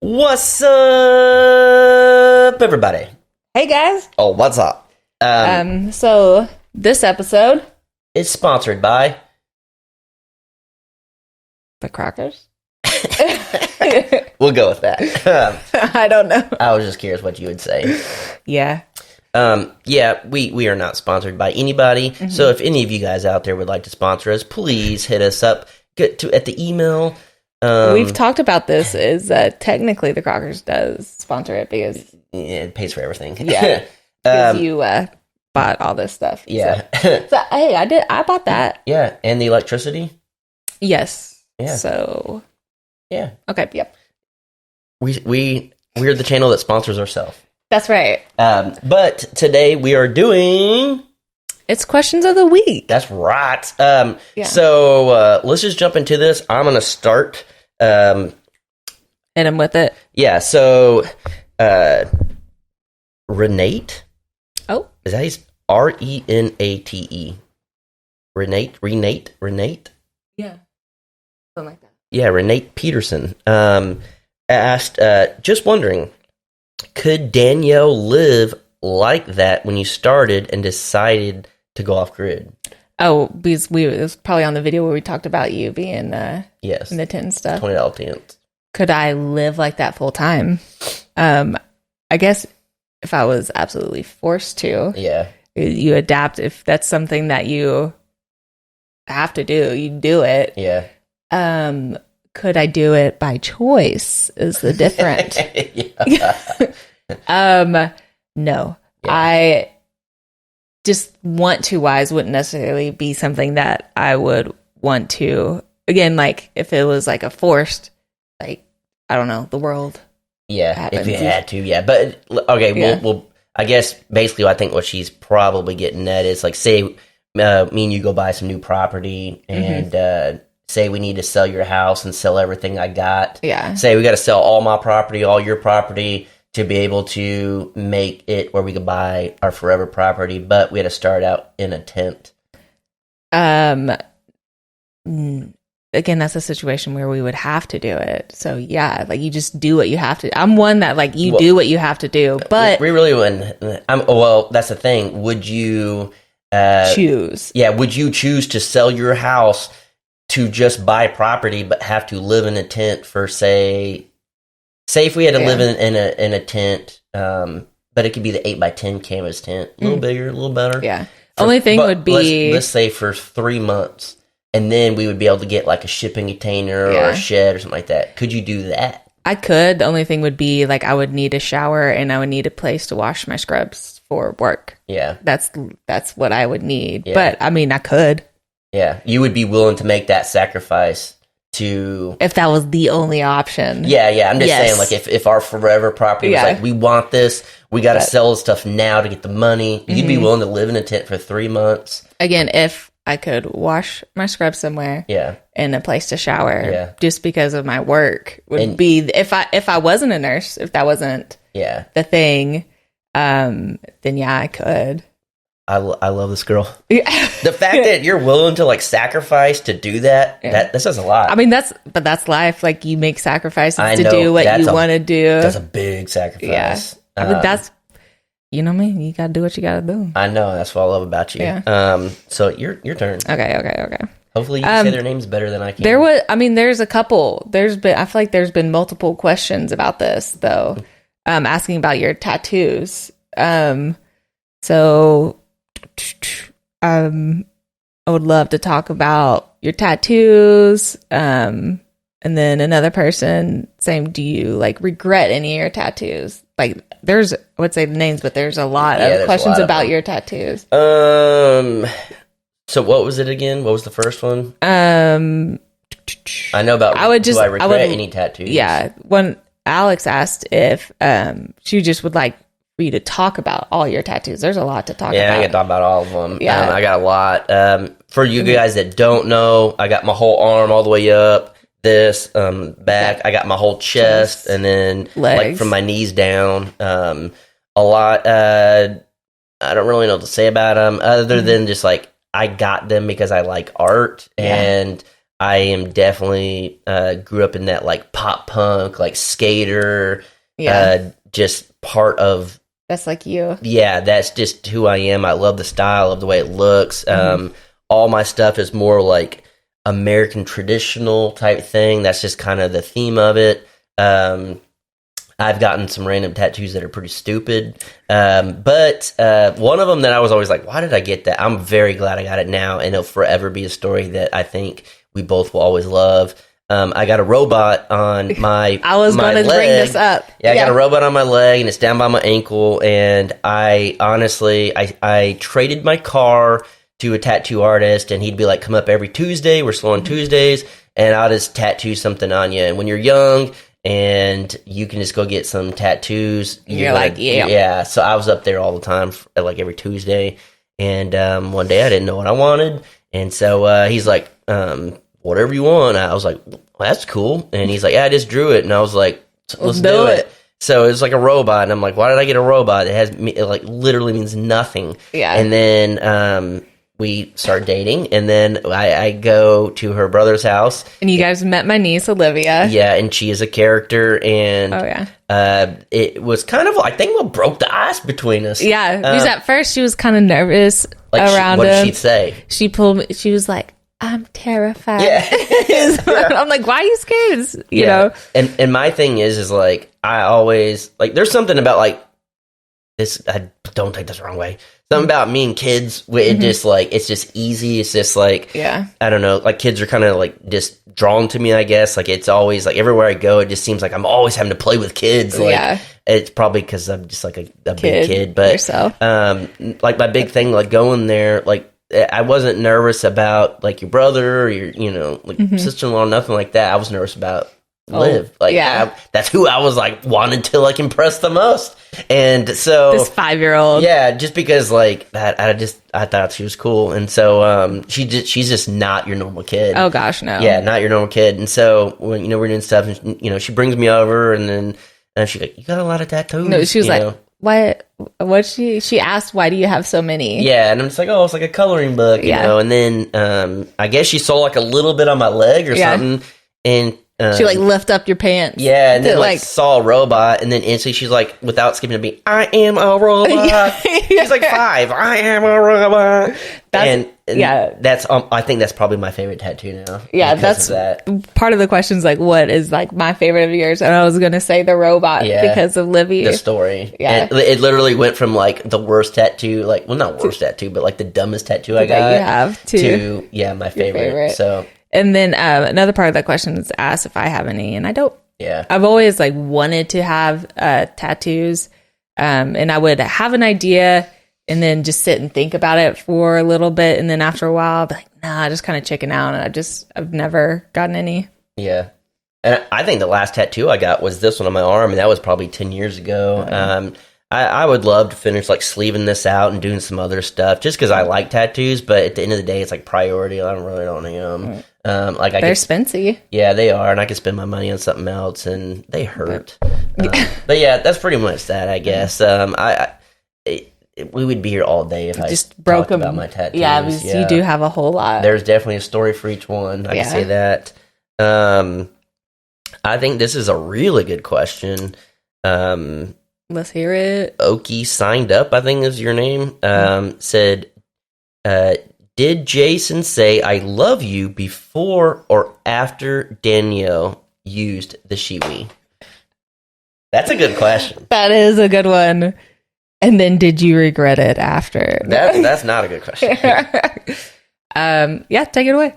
What's up, everybody? Hey guys. Oh, what's up? So this episode, It's sponsored by... the Crockers. We'll go with that. I don't know. I was just curious what you would say. Yeah. We are not sponsored by anybody. Mm-hmm. So if any of you guys out there would like to sponsor us, please hit us up. Get to at the email. We've talked about this. Is technically the Crockers does sponsor it because it pays for everything. Yeah. Because you bought all this stuff. Yeah. So hey, I bought that. Yeah, and the electricity. Yes. Yeah. So. Yeah. Okay. Yep. We're the channel that sponsors ourselves. That's right. But today we are doing... It's questions of the week. That's right. Yeah. So let's just jump into this. I'm going to start. And I'm with it. Yeah, so Renate. Oh. Is that his Renate? Renate? Yeah. Something like that. Yeah, Renate Peterson asked, just wondering, could Danielle live like that when you started and decided to go off grid? Oh, because it was probably on the video where we talked about you being Yes, in the tent and stuff. $20 tent. Could I live like that full time? I guess if I was absolutely forced to, Yeah, you adapt. If that's something that you have to do, you do it. yeah. Could I do it by choice? Is the different? No. Yeah. I just want to wise wouldn't necessarily be something that I would want to. Again, like if it was like a forced, like I don't know, the world. Yeah, happens. if you had to, yeah. But okay, Yeah. we'll. I guess basically, I think what she's probably getting at is like, say, me and you go buy some new property, and say we need to sell your house and sell everything I got. Yeah. Say we got to sell all my property, all your property, to be able to make it where we could buy our forever property, but we had to start out in a tent. Again, that's a situation where we would have to do it. So yeah, like you just do what you have to. I'm one that like you do what you have to do, but we really wouldn't. Well, that's the thing. Would you choose? Yeah, would you choose to sell your house to just buy property, but have to live in a tent for say if we had to live in a tent, but it could be the 8x10 canvas tent, a little bigger, a little better. Yeah. Only thing would be let's say for 3 months, and then we would be able to get like a shipping container or a shed or something like that. Could you do that? I could. The only thing would be like I would need a shower and I would need a place to wash my scrubs for work. Yeah, that's what I would need. Yeah. But I mean, I could. Yeah, you would be willing to make that sacrifice to... If that was the only option. Yeah, I'm just saying, like, if our forever property was like, we want this, we got to sell this stuff now to get the money, you'd be willing to live in a tent for 3 months? Again, if I could wash my scrubs somewhere and a place to shower just because of my work would be... If I wasn't a nurse, if that wasn't the thing, then yeah, I could. I love this girl. The fact that you're willing to like sacrifice to do that, that says a lot. I mean, that's life. Like you make sacrifices to do what you want to do. That's a big sacrifice. Yeah. I mean, that's, you know me, you got to do what you got to do. I know. That's what I love about you. Yeah. So your turn. Okay. Hopefully you can say their names better than I can. There's a couple. I feel like there's been multiple questions about this though. Asking about your tattoos. So I would love to talk about your tattoos. And then another person saying, do you like regret any of your tattoos? Like I would say the names, but there's a lot of questions about your tattoos. So what was it again? What was the first one? I know about, do I regret any tattoos? Yeah. When Alex asked if she just would like for you to talk about all your tattoos. There's a lot to talk about. Yeah, I can talk about all of them. Yeah. I got a lot. For you guys that don't know, I got my whole arm all the way up, this, back. I got my whole chest, and then legs. Like from my knees down. A lot. I don't really know what to say about them other than just like I got them because I like art and I am definitely grew up in that like pop punk, like skater, just part of. That's like you. Yeah, that's just who I am. I love the style, of the way it looks. All my stuff is more like American traditional type thing. That's just kind of the theme of it. I've gotten some random tattoos that are pretty stupid. But one of them that I was always like, why did I get that? I'm very glad I got it now, and it'll forever be a story that I think we both will always love. I got a robot on my I was going to bring this up. Yeah, I got a robot on my leg, and it's down by my ankle, and I honestly, I traded my car to a tattoo artist, and he'd be like, come up every Tuesday, we're slow on Tuesdays, and I'll just tattoo something on you. And when you're young and you can just go get some tattoos, you're like, yeah. So I was up there all the time, like every Tuesday, and one day I didn't know what I wanted, and so he's like, whatever you want. I was like, well, that's cool. And he's like, yeah, I just drew it. And I was like, let's do it. So it's like a robot. And I'm like, why did I get a robot? It like literally means nothing. Yeah. And then we start dating. And then I go to her brother's house. And you guys met my niece, Olivia. Yeah. And she is a character. And it was kind of, I think, what broke the ice between us. Yeah. Because at first she was kind of nervous around what him. What did she say? She pulled me. She was like, I'm terrified. Yeah. I'm like, why are you scared? You know? And my thing is like, I always, like, there's something about, like, this, I don't take this the wrong way. Something about me and kids, it just, like, it's just easy. It's just, like, I don't know, like, kids are kind of, like, just drawn to me, I guess. Like, it's always, like, everywhere I go, it just seems like I'm always having to play with kids. Like, it's probably because I'm just, like, a big kid. But, like, my big thing, like, going there, like, I wasn't nervous about like your brother or your, like sister-in-law, nothing like that. I was nervous about Liv. Like, that's who I was like wanted to like impress the most. And so this 5-year-old, just because like that, I thought she was cool. And so she's just not your normal kid. Oh gosh, no. Yeah, not your normal kid. And so when we're doing stuff, and she brings me over, and then she's like, "You got a lot of tattoos." No, she was like, What she asked, why do you have so many? Yeah, and I'm just like, oh, it's like a coloring book, you know. And then I guess she saw like a little bit on my leg or something, and she like lift up your pants. Yeah, and then like saw a robot, and then instantly she's like, without skipping a beat, I am a robot. She's like 5. I am a robot. And that's I think that's probably my favorite tattoo now. Yeah, that's part of the question is like, what is like my favorite of yours? And I was gonna say the robot because of Livy. The story. Yeah, and it literally went from like the worst tattoo, like not worst tattoo, but like the dumbest tattoo I got you have to my favorite. So. And then another part of that question is asked if I have any, and I don't. Yeah, I've always like wanted to have tattoos, and I would have an idea and then just sit and think about it for a little bit, and then after a while, I'll be like, nah, I just kind of chicken out, and I've never gotten any. Yeah, and I think the last tattoo I got was this one on my arm, and that was probably 10 years ago. I would love to finish like sleeving this out and doing some other stuff just because I like tattoos, but at the end of the day, it's like priority. I don't need them. They're expensive. Yeah, they are, and I could spend my money on something else, and they hurt. But yeah, that's pretty much that, I guess. We would be here all day if I just broke about my tattoos. Yeah, because you do have a whole lot. There's definitely a story for each one. I can say that. I think this is a really good question. Let's hear it. Okie signed up, I think is your name. Said, did Jason say I love you before or after Danielle used the shiwi? That's a good question. That is a good one. And then did you regret it after? That's not a good question. Take it away.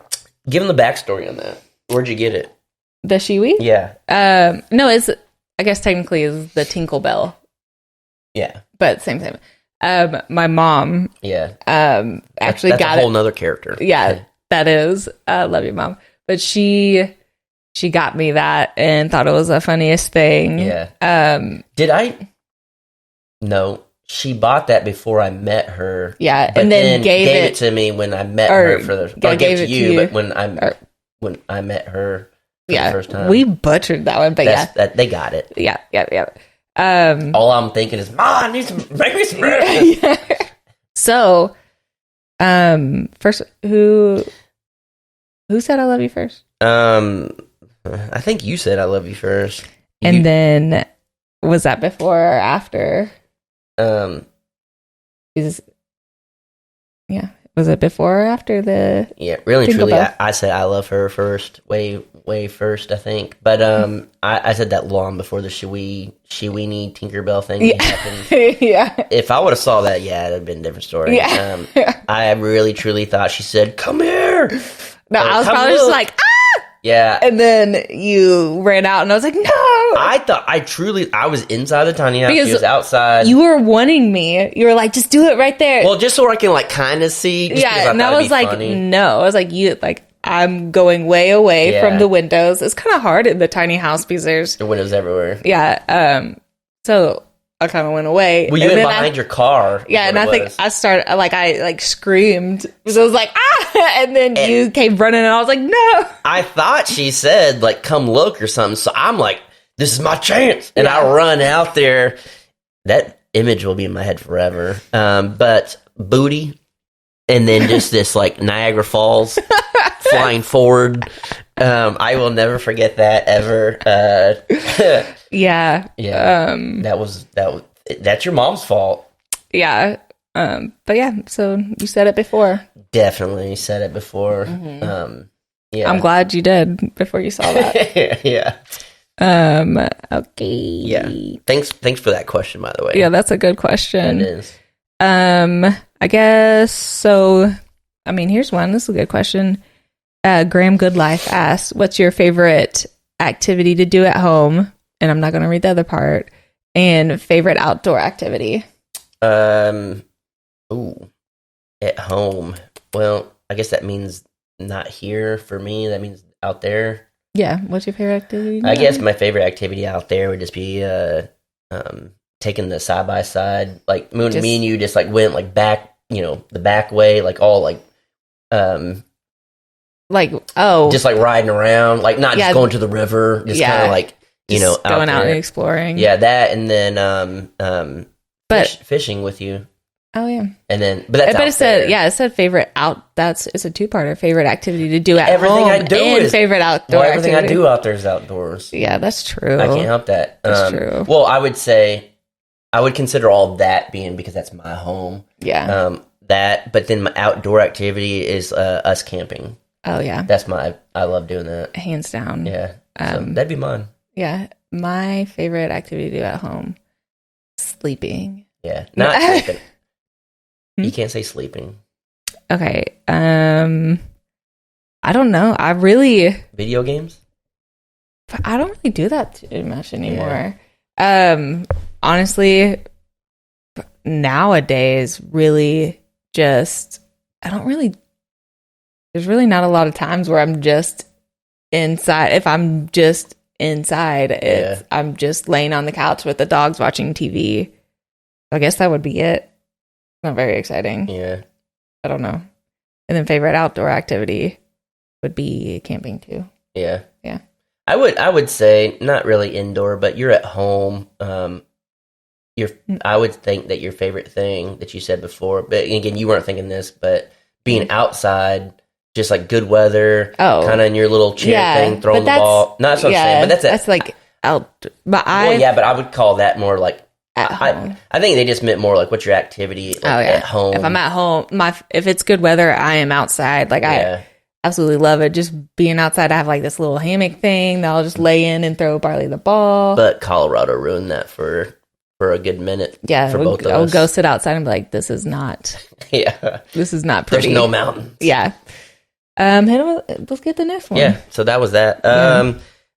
Give him the backstory on that. Where'd you get it? The shiwi? Yeah. No, I guess technically is the Tinkle Bell. Yeah. But same. My mom. Yeah. Actually that's got a whole nother character. Yeah, that is. I love you, Mom. But she got me that and thought it was the funniest thing. Yeah. Did I? No. She bought that before I met her. Yeah, and then gave it to me when I met her for the. I gave it to you, but when I met her for the first time, we butchered that one. But they got it. Yeah. All I'm thinking is, Mom, I need to make me some breakfast. So, first, Who said I love you first? I think you said I love you first. And then was that before or after? Was it before or after the? Yeah, really and truly, I said I love her first, way first, I think. But I said that long before the Shawini Tinkerbell thing happened. Yeah. If I would have saw that, it'd have been a different story. Yeah. I really truly thought she said, "Come here." No, I was probably just like, ah! Yeah. And then you ran out and I was like, no. I was inside the tiny house. She was outside. You were wanting me. You were like, just do it right there. Well, just so I can like kind of see. Yeah. And I was like, no. I was like, I'm going way away from the windows. It's kind of hard in the tiny house because there's windows everywhere. Yeah. So I kind of went away. Well, you went behind your car. Yeah, and I think I started, I screamed. So I was like, ah! And then you came running, and I was like, no! I thought she said, like, come look or something. So I'm like, this is my chance. And I run out there. That image will be in my head forever. But booty, and then just this, like, Niagara Falls flying forward. I will never forget that ever. Yeah. That's your mom's fault. Yeah. But yeah, so you said it before. Definitely said it before. Mm-hmm. Yeah. I'm glad you did before you saw that. Yeah. Okay. Yeah. Thanks for that question, by the way. Yeah, that's a good question. It is. I guess so. I mean, here's one. This is a good question. Graham Goodlife asks, what's your favorite activity to do at home? And I'm not going to read the other part. And favorite outdoor activity? At home. Well, I guess that means not here for me. That means out there. Yeah. What's your favorite activity? I guess my favorite activity out there would just be taking the side by side. Like me and you just like went like back, the back way, like all like just like riding around, like not just going to the river, just kind of like going out and exploring. Yeah, that, and then fishing with you. Oh yeah, and then it said favorite out. It's a two-parter. Favorite activity to do at everything home I do and is favorite outdoor. Everything activity. I do out there is outdoors. Yeah, that's true. I can't help that. That's true. Well, I would say I would consider all that being because that's my home. Yeah. But then my outdoor activity is us camping. Oh yeah, I love doing that. Hands down. Yeah. So that'd be mine. Yeah, my favorite activity to do at home, sleeping. Yeah, not sleeping. You can't say sleeping. Okay. I don't know. Video games? I don't really do that too much anymore. Yeah. Honestly, nowadays, really just, there's really not a lot of times where I'm just inside. If I'm just inside, I'm just laying on the couch with the dogs watching TV. I guess that would be it. Not very exciting. Yeah. I don't know. And then favorite outdoor activity would be camping too. Yeah. Yeah. I would say not really indoor, but you're at home. I would think that your favorite thing that you said before, but again, you weren't thinking this, but being outside, just like good weather, kind of in your little chair thing, throwing the ball. No, that's what I'm saying, but that's like out. But but I would call that more like at home. I think they just meant more like what's your activity at home. If I'm at home, if it's good weather, I am outside. Like I absolutely love it. Just being outside. I have like this little hammock thing that I'll just lay in and throw Barley the ball. But Colorado ruined that for a good minute. Yeah, for both of us. I'll go sit outside and be like, this is not. This is not pretty. There's no mountains. Yeah. Let's get the next one. Yeah. So that was that.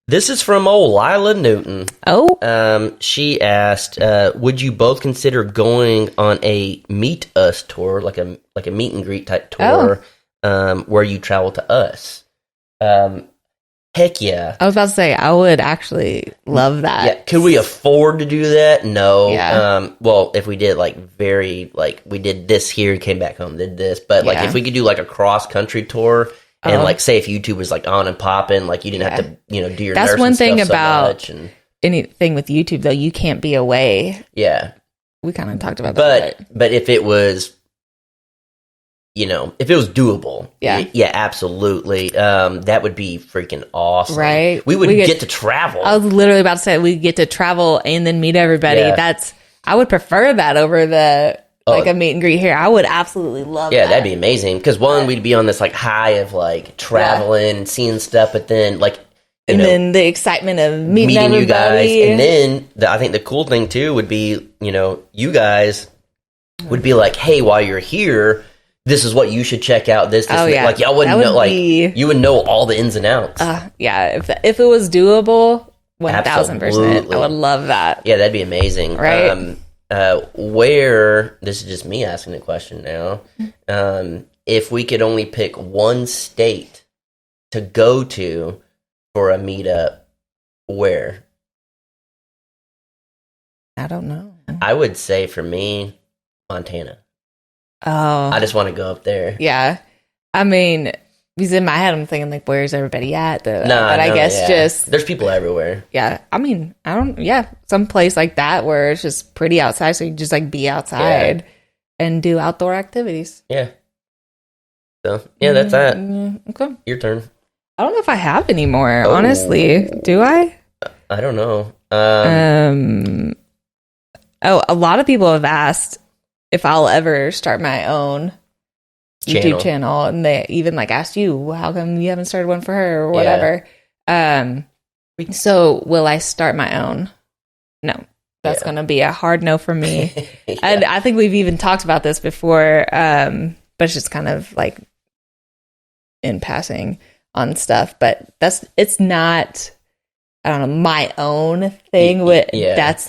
This is from old Lila Newton. Oh. She asked, would you both consider going on a meet us tour, like a meet and greet type tour, where you travel to us? Heck yeah. I was about to say, I would actually love that. Yeah. Could we afford to do that? No. Yeah. Well, if we did we did this here, came back home, did this, but like if we could do like a cross country tour. And like, say if YouTube was like on and popping, like you didn't have to, do your. That's one thing about so anything with YouTube, though. You can't be away. Yeah, we kind of talked about that. But if it was if it was doable, yeah, absolutely. That would be freaking awesome, right? We would get to travel. I was literally about to say we get to travel and then meet everybody. Yeah. I would prefer that over the like a meet and greet here. I would absolutely love. Yeah, that. that'd be amazing. Because we'd be on this like high of like traveling and seeing stuff, but then like then the excitement of meeting everybody. You guys, and then I think the cool thing too would be you guys would be like, hey, while you're here, this is what you should check out. This like y'all wouldn't know, like you would know all the ins and outs. Yeah, if it was doable, 1,000%, I would love that. Yeah, that'd be amazing, right? Where this is just me asking the question now. If we could only pick one state to go to for a meetup, where? I don't know. I would say for me, Montana. Oh, I just want to go up there. Yeah, I mean, because in my head I'm thinking like, where's everybody at? I guess just there's people everywhere. Yeah, I mean, some place like that where it's just pretty outside, so you just like be outside and do outdoor activities. Yeah. So that's that. Okay, your turn. I don't know if I have any more. Honestly, do I? I don't know. A lot of people have asked if I'll ever start my own YouTube channel, and they even like asked you, how come you haven't started one for her or whatever. So will I start my own? No, that's going to be a hard no for me. And I think we've even talked about this before, but it's just kind of like in passing on stuff, but it's not, I don't know, my own thing. It's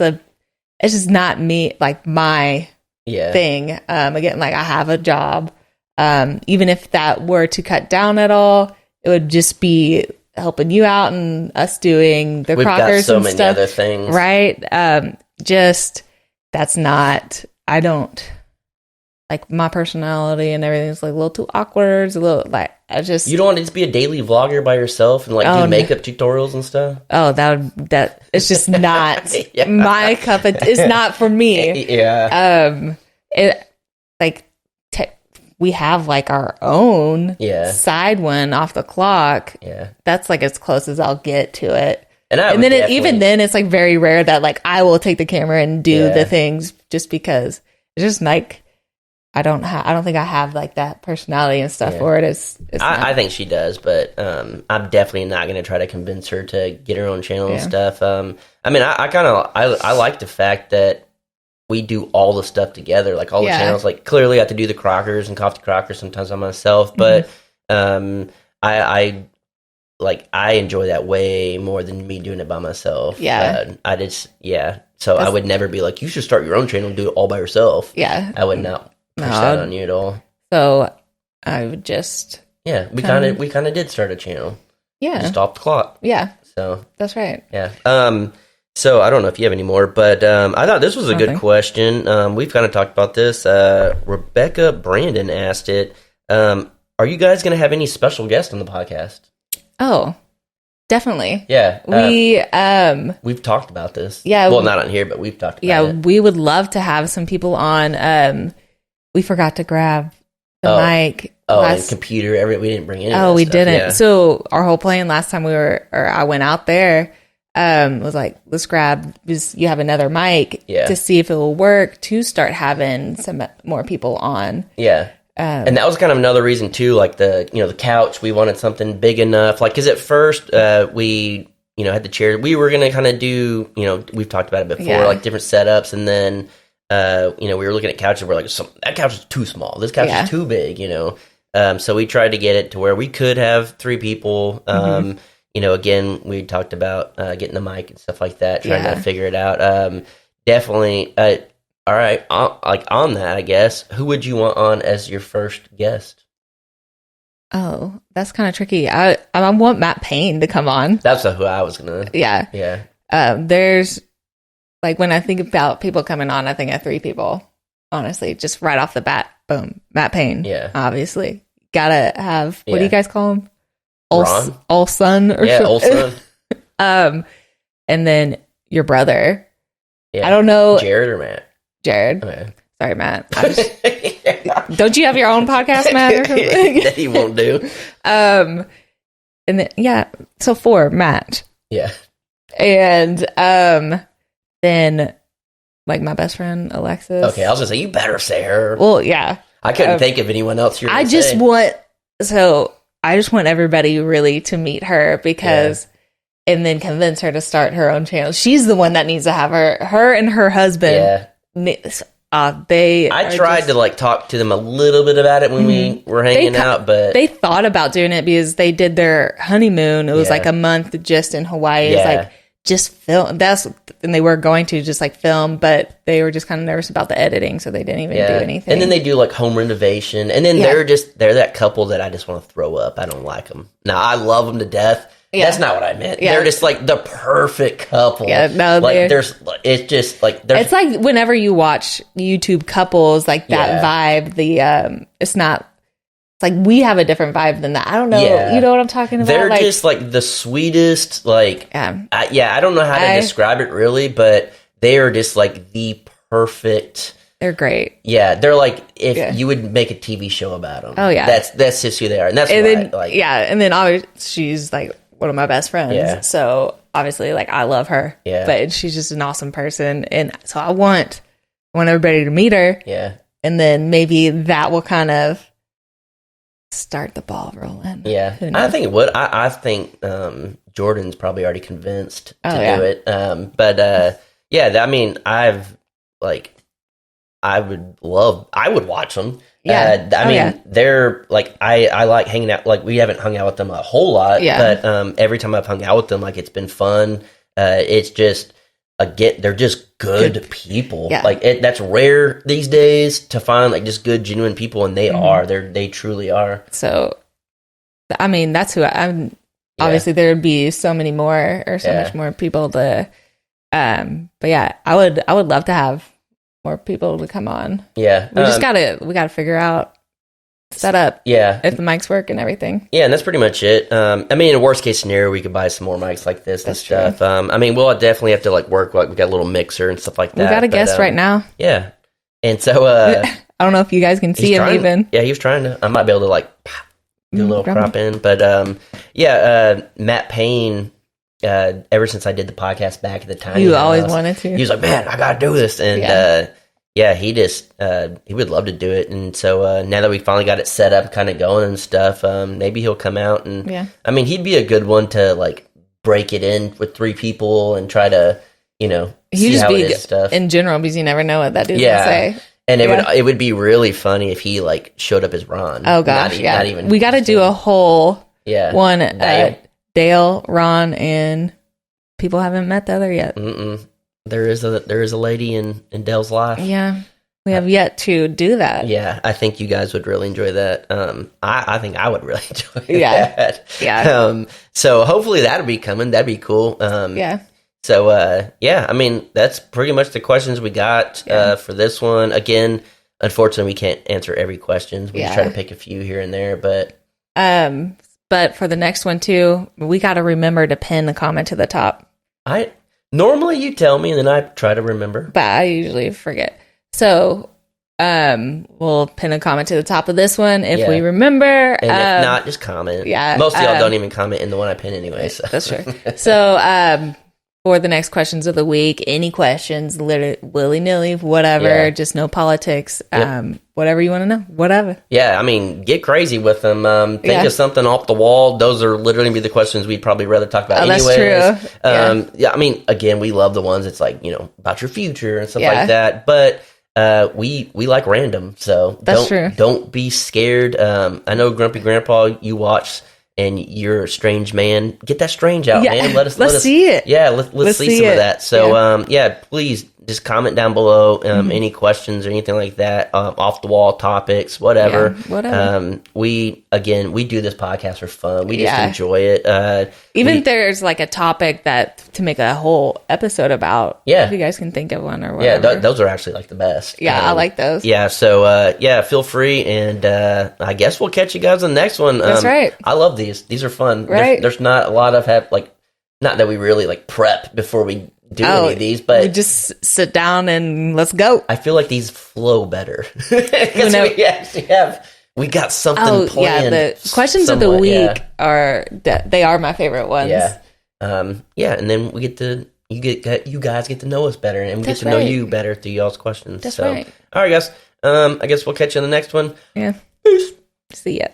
just not me, like my thing. Again, like I have a job. Even if that were to cut down at all, it would just be helping you out and us doing the We've Crockers got so and many stuff, other things, right? Just that's not. I don't like my personality and everything's like a little too awkward. It's a little like you don't want to just be a daily vlogger by yourself and like do makeup tutorials and stuff. Oh, that it's just not my cup. It's not for me. Yeah. We have like our own side one off the clock. Yeah. That's like as close as I'll get to it. And then even then it's like very rare that like I will take the camera and do the things just because it's just like I don't think I have like that personality and stuff for it. I think she does, but I'm definitely not going to try to convince her to get her own channel and stuff. I mean, I like the fact that we do all the stuff together, like all the channels. Like clearly, I have to do the Crockers and Coffee Crockers sometimes on myself, but I enjoy that way more than me doing it by myself. Yeah, So I would never be like, you should start your own channel and do it all by yourself. Yeah, I would not push that on you at all. So I would just we kind of did start a channel. Yeah, just off the clock. Yeah, so that's right. Yeah. So I don't know if you have any more, but I thought this was a good question. We've kind of talked about this. Rebecca Brandon asked it. Are you guys going to have any special guests on the podcast? Oh, definitely. Yeah. We've talked about this. Yeah. Well, not on here, but we've talked about it. We would love to have some people on. We forgot to grab the mic. And computer. We didn't bring any. We didn't. Yeah. So our whole plan last time I went out there, was like, let's grab, because you have another mic to see if it will work to start having some more people on. Yeah. And that was kind of another reason too, like the couch, we wanted something big enough, like, cause at first, we, had the chair, we were going to kind of do, we've talked about it before, like different setups. And then, we were looking at couches, we're like, that couch is too small. This couch is too big, so we tried to get it to where we could have 3 people. Again, we talked about getting the mic and stuff like that, trying to figure it out. Definitely. All right. On that, I guess, who would you want on as your first guest? Oh, that's kind of tricky. I want Matt Payne to come on. That's who I was gonna. Yeah. Yeah. There's like, when I think about people coming on, I think of 3 people. Honestly, just right off the bat, boom, Matt Payne. Yeah. Obviously, gotta have. What do you guys call him? Ron? Olson or something. Olson. And then your brother. Yeah. I don't know. Jared or Matt? Jared. Okay. Sorry, Matt. Don't you have your own podcast, Matt? Or something? That he won't do. And then, so 4, Matt. Yeah. And then, like, my best friend, Alexis. Okay, I was going to say, you better say her. Well, yeah. I couldn't think of anyone else you're I just want everybody really to meet her because, and then convince her to start her own channel. She's the one that needs to have her and her husband. Yeah. I tried to like talk to them a little bit about it when we were hanging out, but they thought about doing it because they did their honeymoon. It was like a month just in Hawaii. It's like just film. And they were going to just like film, but they were just kind of nervous about the editing, so they didn't even do anything. And then they do like home renovation, and then they're that couple that I just want to throw up. I don't like them. Now I love them to death. Yeah. That's not what I meant. Yeah. They're just like the perfect couple. Yeah, no, like it's like whenever you watch YouTube couples, like that vibe. It's not. It's like we have a different vibe than that. I don't know. Yeah. You know what I'm talking about? They're like, just like the sweetest. Like I don't know how to describe it really, but they are just like the perfect. They're great. Yeah, they're like if you would make a TV show about them. Oh yeah, that's just who they are, and that's and why. Then, like, and then obviously she's like one of my best friends. Yeah. So obviously, like I love her. Yeah. But she's just an awesome person, and so I want everybody to meet her. Yeah. And then maybe that will kind of start the ball rolling. Yeah. I think it would. I think Jordan's probably already convinced to do it. But I mean, I would watch them. Yeah. I mean, they're like, I like hanging out. Like, we haven't hung out with them a whole lot. Yeah. But every time I've hung out with them, like, it's been fun. It's just, they're just good people. Yeah. Like, that's rare these days to find, like, just good, genuine people. And they are. They truly are. So, I mean, that's who I'm. Obviously, there would be so many more or so much more people to. But yeah, I would love to have more people to come on. Yeah. We just gotta figure out setup. Yeah. If the mics work and everything. Yeah, and that's pretty much it. I mean, in a worst case sscenario, we could buy some more mics like this and stuff. I mean, we'll definitely have to like work. Like we got a little mixer and stuff like that. We got a guest right now. Yeah. And so I don't know if you guys can see him even. Yeah, he was trying to. I might be able to like do a little crop in, but Matt Payne. Ever since I did the podcast back at the time, you always wanted to. He was like, "Man, I gotta do this," and he just he would love to do it. And so now that we finally got it set up, kind of going and stuff, maybe he'll come out and I mean, he'd be a good one to like break it in with 3 people and try to see how it is stuff in general because you never know what that dude's gonna say. And it would be really funny if he like showed up as Ron. Oh gosh, not even. We got to do a whole one. Dale, Ron, and people haven't met the other yet. There is a lady in Dale's life. Yeah, we have yet to do that. Yeah, I think you guys would really enjoy that. I think I would really enjoy that. Yeah. So hopefully that'll be coming. That'd be cool. So I mean that's pretty much the questions we got for this one. Again, unfortunately, we can't answer every question. We just try to pick a few here and there, but. But for the next one too, we got to remember to pin the comment to the top. Normally you tell me and then I try to remember, but I usually forget. So we'll pin a comment to the top of this one if we remember. And if not, just comment. Yeah, most of y'all don't even comment in the one I pin anyway. So. That's true. So for the next questions of the week, any questions, willy nilly, whatever, just no politics. Whatever you want to know, whatever. Yeah, I mean, get crazy with them. Think of something off the wall. Those are literally be the questions we'd probably rather talk about anyways. That's true. I mean, again, we love the ones. It's like about your future and stuff like that. But we like random, so that's true. Don't be scared. I know, Grumpy Grandpa, you watch. And you're a strange man. Get that strange out, man. Let's see it. Yeah, let's see some of that. So, please just comment down below any questions or anything like that, off the wall topics, whatever. Yeah, whatever. We do this podcast for fun. We just enjoy it. Even if there's like a topic to make a whole episode about. Yeah, if you guys can think of one or whatever. Yeah, those are actually like the best. Yeah, I like those. Yeah, so feel free, and I guess we'll catch you guys on the next one. That's right. I love these. These are fun. Right. There's not a lot of not that we really like prep before we do any of these, but we just sit down and let's go. I feel like these flow better because we actually we got something planned. The questions of the week they are my favorite ones. Yeah, and then we get to you guys get to know us better, and we get to know you better through y'all's questions. That's right. All right, guys. I guess we'll catch you on the next one. Yeah. Peace. See ya.